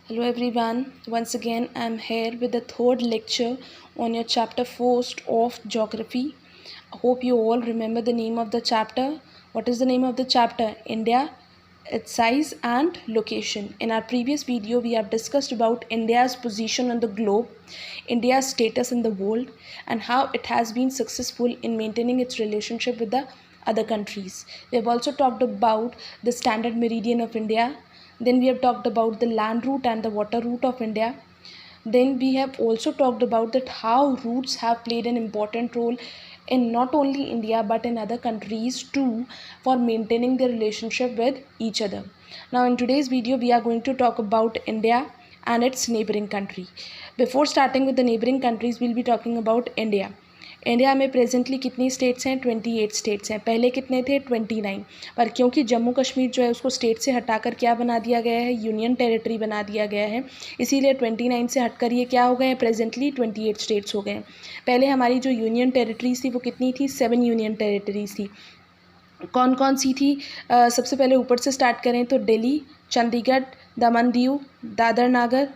Hello everyone, once again I am here with the third lecture on your chapter 4 of geography. I hope you all remember the name of the chapter. What is the name of the chapter? India, its size and location. In our previous video we have discussed about India's position on the globe, India's status in the world, and how it has been successful in maintaining its relationship with the other countries. We have also talked about the standard meridian of India. Then we have talked about the land route and the water route of India. Then we have also talked about that how routes have played an important role in not only India but in other countries too for maintaining their relationship with each other. Now in today's video we are going to talk about India and its neighboring country. Before starting with the neighboring countries, we'll be talking about India. India में presently कितनी states हैं? 28 states हैं. पहले कितने थे? 29. पर क्योंकि जम्मू कश्मीर जो है उसको स्टेट से हटाकर क्या बना दिया गया है? यूनियन टेरिटरी बना दिया गया है. इसीलिए 29 से हटकर ये क्या हो गए हैं? प्रेजेंटली 28 स्टेट्स हो गए हैं. पहले हमारी जो यूनियन टेरिटरीज थी वो कितनी थी? 7 यूनियन टेरिटरीज थी. कौन कौन सी थी? सबसे पहले ऊपर से स्टार्ट करें तो दिल्ली, चंडीगढ़, दमन दीव, दादर नागर,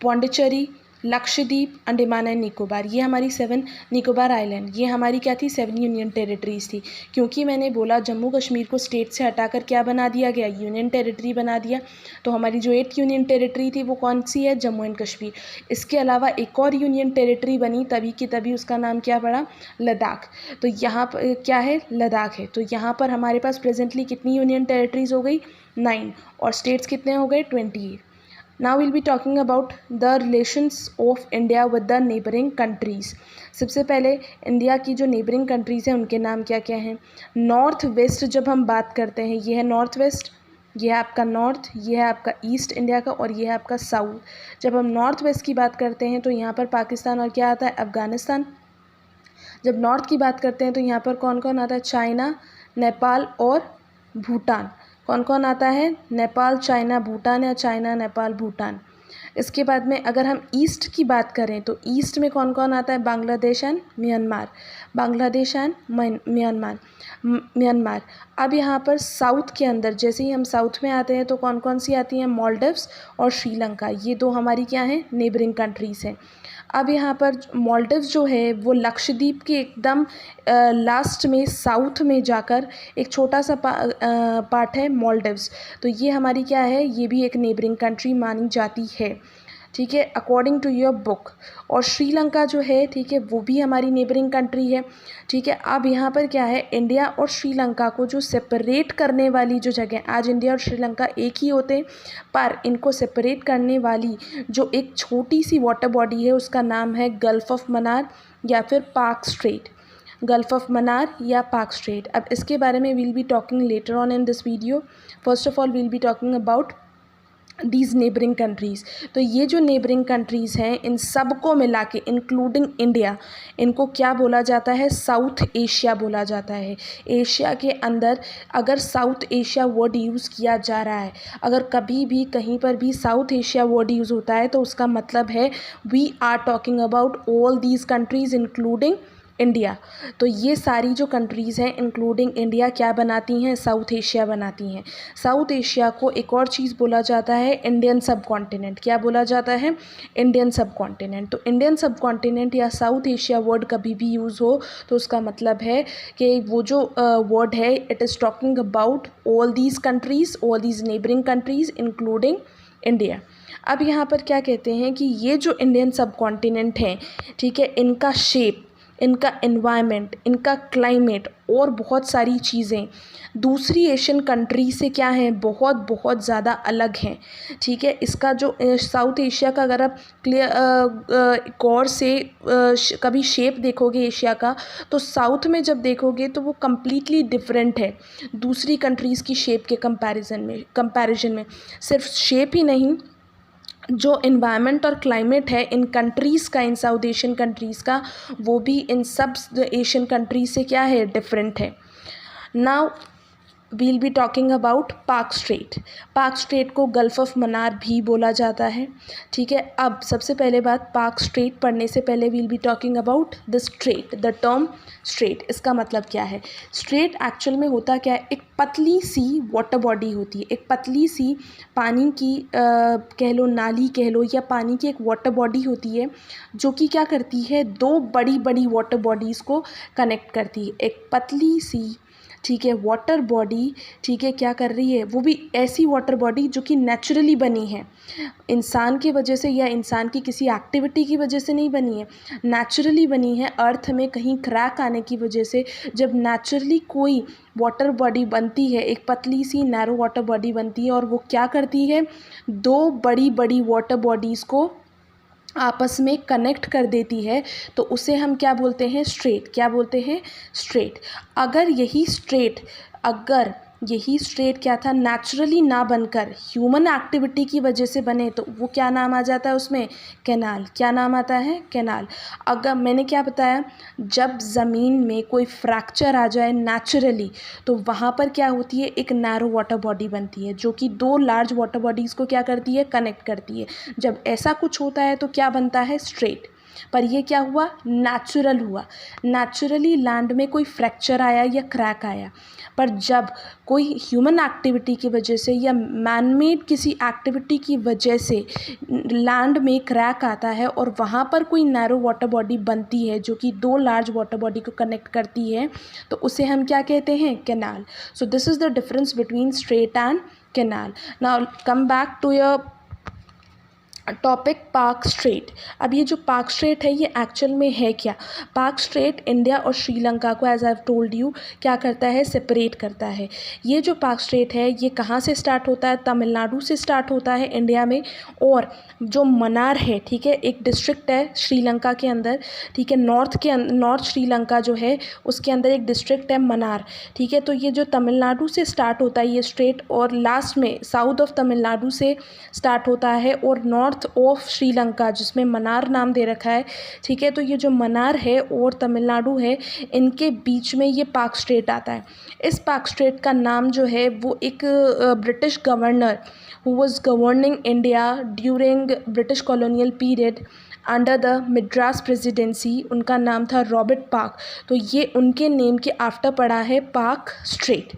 पौंडीचेरी, लक्षद्वीप, अंडमान एंड निकोबार. ये हमारी 7 निकोबार आइलैंड, ये हमारी क्या थी? 7 यूनियन टेरिटरीज थी. क्योंकि मैंने बोला जम्मू कश्मीर को स्टेट से हटाकर क्या बना दिया गया? यूनियन टेरिटरी बना दिया. तो हमारी जो 8 यूनियन टेरिटरी थी वो कौन सी है? जम्मू एंड कश्मीर. इसके अलावा एक और यूनियन टेरिटरी बनी तभी की तभी, उसका नाम क्या पड़ा? लद्दाख. तो यहाँ पर क्या है? लद्दाख है. तो यहाँ पर हमारे पास प्रेजेंटली कितनी यूनियन टेरिटरीज हो गई? 9. और स्टेट्स कितने हो गए? 28. Now we'll be talking about the relations of India with the neighboring countries. सबसे पहले इंडिया की जो नेबरिंग कंट्रीज़ हैं उनके नाम क्या क्या हैं? नॉर्थ वेस्ट जब हम बात करते हैं, ये है नॉर्थ वेस्ट, ये है आपका नॉर्थ, ये है आपका ईस्ट इंडिया का, और ये है आपका साउथ. जब हम नॉर्थ वेस्ट की बात करते हैं तो यहाँ पर पाकिस्तान और क्या आता है? अफ़गानिस्तान. जब नॉर्थ की बात करते हैं तो यहाँ पर कौन कौन आता है? चाइना, नेपाल और भूटान. कौन कौन आता है? नेपाल, चाइना, भूटान, या चाइना, नेपाल, भूटान. इसके बाद में अगर हम ईस्ट की बात करें तो ईस्ट में कौन कौन आता है? Bangladesh and Myanmar. Bangladesh and Myanmar. अब यहाँ पर साउथ के अंदर जैसे ही हम साउथ में आते हैं तो कौन कौन सी आती हैं? मालदीव्स और श्रीलंका. ये दो हमारी क्या हैं? नेबरिंग कंट्रीज़ हैं. अब यहाँ पर मालदीव्स जो है वो लक्षद्वीप के एकदम लास्ट में साउथ में जाकर एक छोटा सा पार्ट है मालदीव्स. तो ये हमारी क्या है? ये भी एक नेबरिंग कंट्री मानी जाती है. ठीक है, अकॉर्डिंग टू योर बुक. और श्रीलंका जो है, ठीक है, वो भी हमारी नेबरिंग कंट्री है. ठीक है. अब यहाँ पर क्या है? इंडिया और श्रीलंका को जो सेपरेट करने वाली जो जगह, आज इंडिया और श्रीलंका एक ही होते हैं, पर इनको सेपरेट करने वाली जो एक छोटी सी वाटर बॉडी है उसका नाम है गल्फ ऑफ मन्नार या फिर पाक स्ट्रेट. गल्फ ऑफ मन्नार या पाक स्ट्रेट. अब इसके बारे में we'll be talking later on in this video. First of all we'll be talking about these neighbouring countries. तो ये जो नेबरिंग कंट्रीज़ हैं इन सब को मिला के इंक्लूडिंग इंडिया, इनको क्या बोला जाता है? साउथ एशिया बोला जाता है. एशिया के अंदर अगर साउथ एशिया वर्ड यूज़ किया जा रहा है, अगर कभी भी कहीं पर भी साउथ एशिया वर्ड यूज़ होता है तो उसका मतलब है we are talking about all these countries including India. तो ये सारी जो कंट्रीज़ हैं इंक्लूडिंग इंडिया क्या बनाती हैं? साउथ एशिया बनाती हैं. साउथ एशिया को एक और चीज़ बोला जाता है इंडियन सब कॉन्टिनेंट. क्या बोला जाता है? इंडियन सब कॉन्टिनेंट. तो इंडियन सब कॉन्टिनेंट या साउथ एशिया वर्ड कभी भी यूज़ हो तो उसका मतलब है कि वो जो वर्ड है it is talking about all these countries, all these neighbouring countries including India. अब यहाँ पर क्या कहते हैं कि ये जो इंडियन सब कॉन्टिनेंट हैं, ठीक है, इनका शेप, इनका एनवायरनमेंट, इनका क्लाइमेट और बहुत सारी चीज़ें दूसरी एशियन कंट्री से क्या हैं? बहुत बहुत ज़्यादा अलग हैं. ठीक है. इसका जो साउथ एशिया का अगर आप गौर से कभी शेप देखोगे एशिया का, तो साउथ में जब देखोगे तो वो कम्प्लीटली डिफरेंट है दूसरी कंट्रीज़ की शेप के कंपैरिजन में. सिर्फ शेप ही नहीं, जो इन्वायरमेंट और क्लाइमेट है इन कंट्रीज़ का, इन साउथ एशियन कंट्रीज़ का, वो भी इन सब एशियन कंट्रीज़ से क्या है? डिफरेंट है. Now we'll be talking about Palk Strait. Palk Strait को गल्फ ऑफ मन्नार भी बोला जाता है, ठीक है। अब सबसे पहले बात, पाक स्ट्रेट पढ़ने से पहले we'll be talking about the strait, the term strait. इसका मतलब क्या है? स्ट्रेट एक्चुअल में होता क्या है? एक पतली सी वाटर बॉडी होती है, एक पतली सी पानी की कह लो, नाली कह लो, या पानी की एक वाटर बॉडी होती है जो कि क्या करती है, दो बड़ी बड़ी वाटर बॉडीज़ को कनेक्ट करती है। एक पतली सी, ठीक है, वाटर बॉडी, ठीक है, क्या कर रही है? वो भी ऐसी वाटर बॉडी जो कि नेचुरली बनी है, इंसान की वजह से या इंसान की किसी एक्टिविटी की वजह से नहीं बनी है, नेचुरली बनी है। अर्थ में कहीं क्रैक आने की वजह से जब नेचुरली कोई वाटर बॉडी बनती है, एक पतली सी नैरो वाटर बॉडी बनती है, और वो क्या करती है, दो बड़ी बड़ी वाटर बॉडीज़ को आपस में कनेक्ट कर देती है, तो उसे हम क्या बोलते हैं? स्ट्रेट। क्या बोलते हैं? स्ट्रेट। अगर यही स्ट्रेट क्या था, नेचुरली ना बनकर ह्यूमन एक्टिविटी की वजह से बने, तो वो क्या नाम आ जाता है उसमें? कैनाल। क्या नाम आता है? कैनाल। अगर मैंने क्या बताया, जब ज़मीन में कोई फ्रैक्चर आ जाए नेचुरली, तो वहाँ पर क्या होती है, एक नैरो वाटर बॉडी बनती है जो कि दो लार्ज वाटर बॉडीज़ को क्या करती है? कनेक्ट करती है। जब ऐसा कुछ होता है तो क्या बनता है? स्ट्रेट। पर ये क्या हुआ? नेचुरल हुआ। नेचुरली लैंड में कोई फ्रैक्चर आया या क्रैक आया, पर जब कोई ह्यूमन एक्टिविटी की वजह से या मैनमेड किसी एक्टिविटी की वजह से लैंड में क्रैक आता है और वहाँ पर कोई नैरो वाटर बॉडी बनती है जो कि दो लार्ज वाटर बॉडी को कनेक्ट करती है, तो उसे हम क्या कहते हैं? Canal. So this is the difference between strait and canal. Now come back to your topic Palk Strait. अब ये जो पाक स्ट्रेट है, ये एक्चुअल में है क्या? पाक स्ट्रेट इंडिया और श्रीलंका को, as I have told you, क्या करता है? सेपरेट करता है। ये जो पाक स्ट्रेट है, ये कहाँ से स्टार्ट होता है? तमिलनाडु से स्टार्ट होता है इंडिया में, और जो मन्नार है, ठीक है, एक डिस्ट्रिक्ट है श्रीलंका के अंदर, ठीक है, नॉर्थ श्रीलंका जो है उसके अंदर एक डिस्ट्रिक्ट है मन्नार, ठीक है। तो ये जो तमिलनाडु से स्टार्ट होता है ये स्ट्रेट, और लास्ट में साउथ ऑफ तमिलनाडु से स्टार्ट होता है, और नॉर्थ ऑफ श्रीलंका जिसमें मन्नार नाम दे रखा है, ठीक है। तो ये जो मन्नार है और तमिलनाडु है, इनके बीच में ये पाक स्ट्रेट आता है। इस पाक स्ट्रेट का नाम जो है वो एक British governor who was governing India during British colonial period under the Madras presidency, उनका नाम था रॉबर्ट पार्क। तो ये उनके नेम के आफ्टर पड़ा है पाक स्ट्रेट,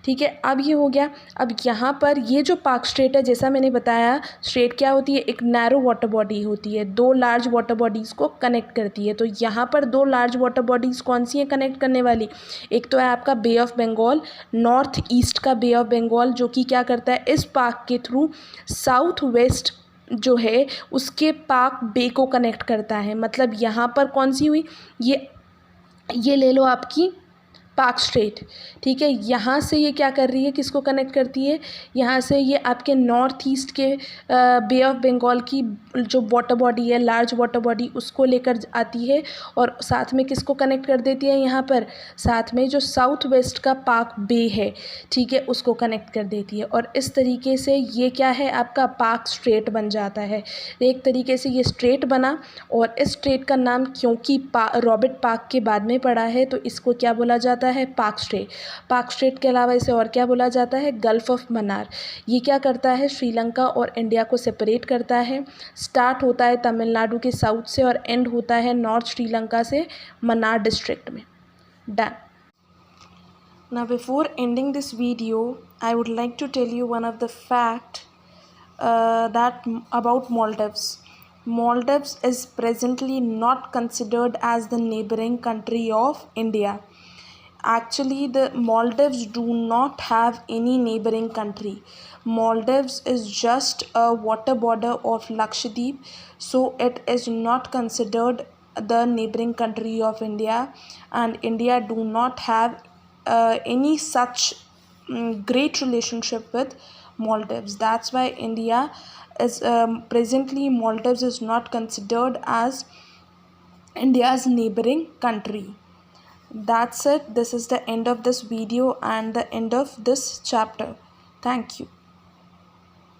ठीक है। अब ये हो गया। अब यहाँ पर ये जो पाक स्ट्रेट है, जैसा मैंने बताया, स्ट्रेट क्या होती है? एक नैरो वाटर बॉडी होती है, दो लार्ज वाटर बॉडीज़ को कनेक्ट करती है। तो यहाँ पर दो लार्ज वाटर बॉडीज़ कौन सी हैं कनेक्ट करने वाली? एक तो है आपका बे ऑफ बंगाल, नॉर्थ ईस्ट का बे ऑफ बंगाल, जो कि क्या करता है, इस पाक के थ्रू साउथ वेस्ट जो है उसके पाक बे को कनेक्ट करता है। मतलब यहाँ पर कौन सी हुई? ये ले लो आपकी पाक स्ट्रेट, ठीक है। यहाँ से ये क्या कर रही है, किसको कनेक्ट करती है? यहाँ से ये आपके नॉर्थ ईस्ट के बे ऑफ बंगाल की जो वाटर बॉडी है, लार्ज वाटर बॉडी, उसको लेकर आती है, और साथ में किसको कनेक्ट कर देती है? यहाँ पर साथ में जो साउथ वेस्ट का पाक बे है, ठीक है, उसको कनेक्ट कर देती है। और इस तरीके से ये क्या है, आपका पाक स्ट्रेट बन जाता है। एक तरीके से ये स्ट्रेट बना, और इस स्ट्रेट का नाम क्योंकि रॉबर्ट पार्क के बाद में पड़ा है, तो इसको क्या बोला जाता है? पाक स्ट्रेट। पाक स्ट्रेट के अलावा इसे और क्या बोला जाता है? Gulf of Mannar. ये क्या करता है? श्रीलंका और इंडिया को सेपरेट करता है। स्टार्ट होता है तमिलनाडु के साउथ से और एंड होता है नॉर्थ श्रीलंका से मन्नार डिस्ट्रिक्ट में। Done. Now before ending this video, I would like to tell you one of the fact that about Maldives. Maldives is presently not considered as the neighboring country of India. Actually, the Maldives do not have any neighboring country. Maldives is just a water border of Lakshadweep, so it is not considered the neighboring country of India, and India do not have any such great relationship with Maldives. That's why India is presently Maldives is not considered as India's neighboring country. That's it. This is the end of this video and the end of this chapter. Thank you.